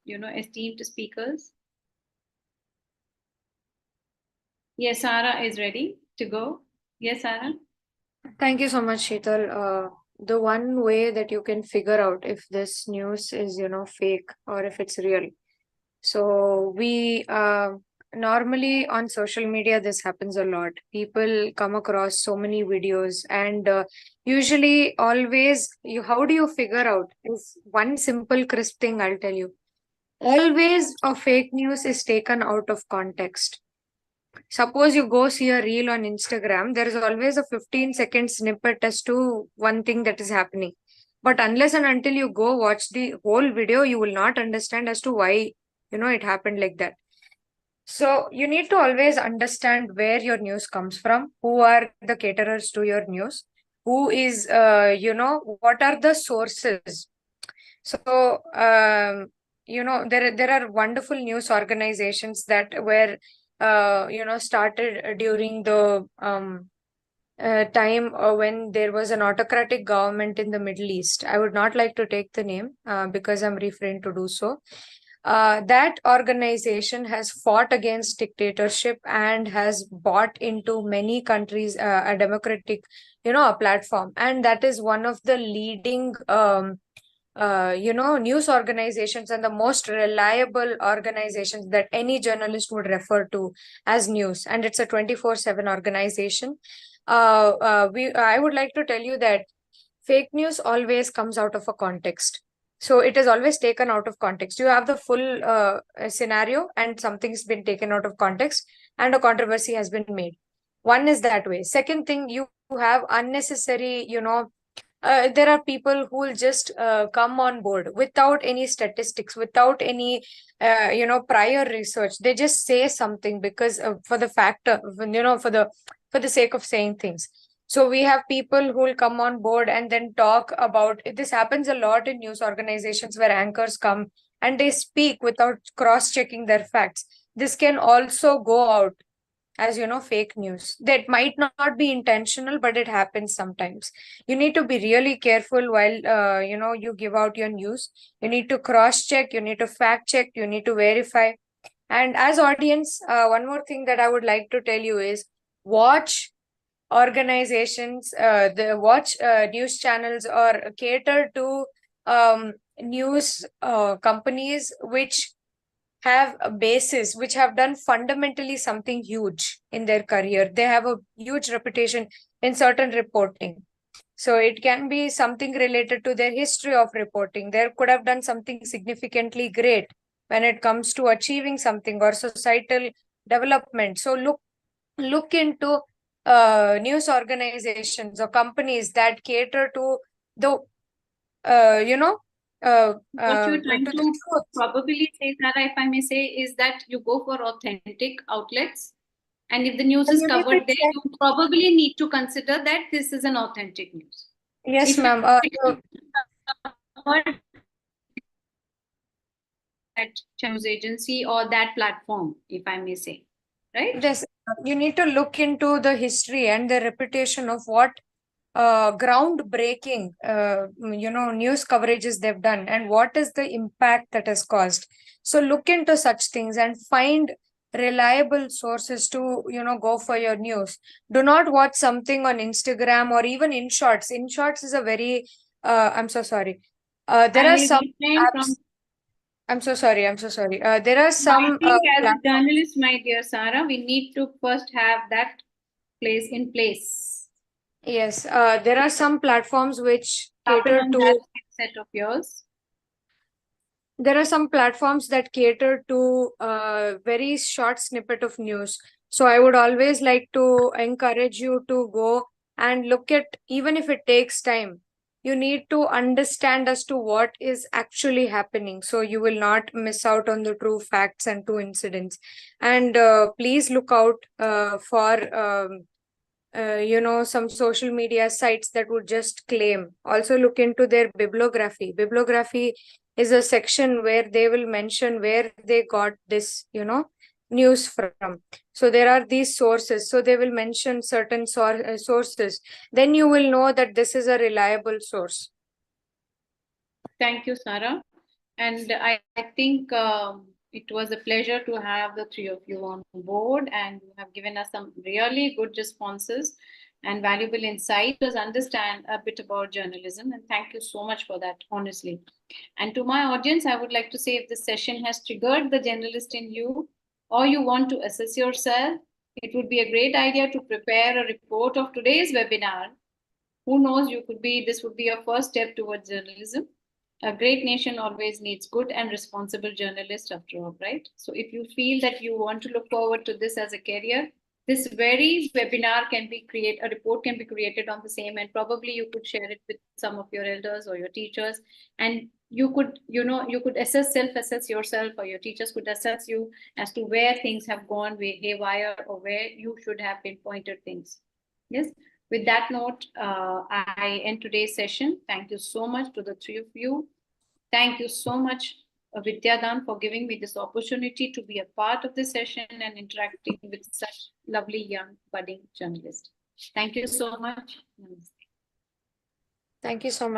S1: esteemed speakers? Yes, Sarah is ready to go. Yes, Sarah.
S2: Thank you so much, Sheetal. The one way that you can figure out if this news is, fake or if it's real. So we normally on social media, this happens a lot. People come across so many videos, and usually always how do you figure out is one simple crisp thing I'll tell you. Always a fake news is taken out of context. Suppose you go see a reel on Instagram, there is always a 15-second snippet as to one thing that is happening. But unless and until you go watch the whole video, you will not understand as to why, it happened like that. So you need to always understand where your news comes from, who are the caterers to your news, who is, what are the sources. So, there are wonderful news organizations that were, started during the time when there was an autocratic government in the Middle East. I would not like to take the name because I'm refrained to do so. That organization has fought against dictatorship and has bought into many countries a democratic, a platform. And that is one of the leading news organizations and the most reliable organizations that any journalist would refer to as news. And it's a 24/7 organization. I would like to tell you that fake news always comes out of a context. So it is always taken out of context. You have the full scenario and something's been taken out of context and a controversy has been made. One is that way. Second thing, you have unnecessary, there are people who will just come on board without any statistics, without any prior research. They just say something because for the factor, for the sake of saying things. So we have people who will come on board and then talk about it. This happens a lot in news organizations where anchors come and they speak without cross-checking their facts. This can also go out as fake news. That might not be intentional, but it happens sometimes. You need to be really careful while you give out your news. You need to cross-check, you need to fact-check, you need to verify. And as audience, one more thing that I would like to tell you is watch organizations, watch news channels or cater to news companies which have a basis, which have done fundamentally something huge in their career. They have a huge reputation in certain reporting. So it can be something related to their history of reporting. They could have done something significantly great when it comes to achieving something or societal development. So look into news organizations or companies that cater to the
S1: What you're trying
S2: to the
S1: to
S2: truth.
S1: probably say, Sarah, if I may say, is that you go for authentic outlets. And if the news is covered there, you probably need to consider that this is an authentic news.
S2: Yes,
S1: If
S2: ma'am.
S1: That news agency or that platform, if I may say, right?
S2: Yes, you need to look into the history and the reputation of what groundbreaking, news coverages they've done and what is the impact that has caused. So look into such things and find reliable sources to, go for your news. Do not watch something on Instagram or even in shorts. In shorts is a very, I'm so sorry. There are some apps. I'm so sorry. There are some.
S1: I think as a journalist, my dear Sarah, we need to first have that in place.
S2: Yes, there are some platforms which cater to
S1: that set of yours.
S2: There are some platforms that cater to a very short snippet of news. So I would always like to encourage you to go and look at, even if it takes time, you need to understand as to what is actually happening. So you will not miss out on the true facts and true incidents. And please look out for some social media sites that would just claim. Also look into their bibliography. Bibliography is a section where they will mention where they got this, news from. So there are these sources. So they will mention certain sources. Then you will know that this is a reliable source.
S1: Thank you, Sarah. And I think it was a pleasure to have the three of you on board, and you have given us some really good responses and valuable insight to understand a bit about journalism. And thank you so much for that, honestly. And to my audience, I would like to say, if this session has triggered the journalist in you, or you want to assess yourself, it would be a great idea to prepare a report of today's webinar. Who knows, this would be your first step towards journalism. A great nation always needs good and responsible journalists, after all, right? So if you feel that you want to look forward to this as a career, this very webinar can be created, a report can be created on the same, and probably you could share it with some of your elders or your teachers, and you could, you could self-assess yourself, or your teachers could assess you as to where things have gone haywire, or where you should have pinpointed things. Yes. With that note, I end today's session. Thank you so much to the three of you. Thank you so much, VidyaDaan, for giving me this opportunity to be a part of this session and interacting with such lovely young budding journalists. Thank you so much.
S2: Thank you so much.